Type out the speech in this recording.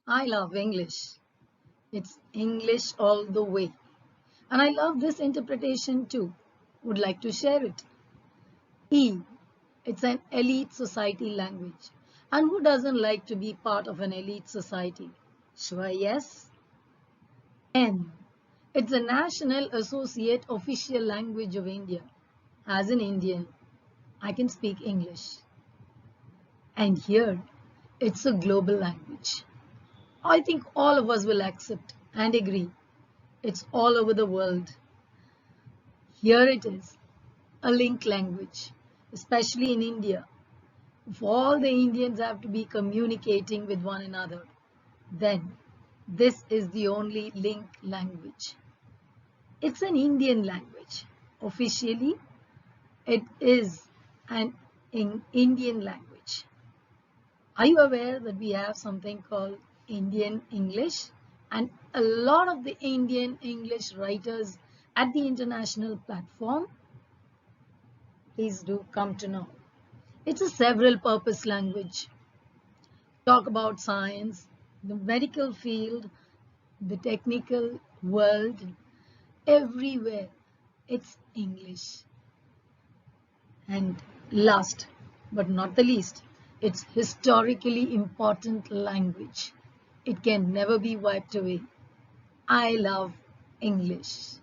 I love English. It's English all the way. And I love this interpretation too. Would like to share it. E. It's an elite society language. And who doesn't like to be part of an elite society? Sure, yes. N. It's a national associate official language of India. As an Indian, I can speak English. And here, it's a global language. I think all of us will accept and agree. It's all over the world. Here it is, a link language, especially in India. If all the Indians have to be communicating with one another, then this is the only link language. It's an Indian language. Officially, it is an Indian language. Are you aware that we have something called Indian English? And a lot of the Indian English writers at the international platform, please do come to know. It's a several purpose language. Talk about science, the medical field, the technical world, everywhere. It's English. And last but not the least, it's historically important language. It can never be wiped away. I love English.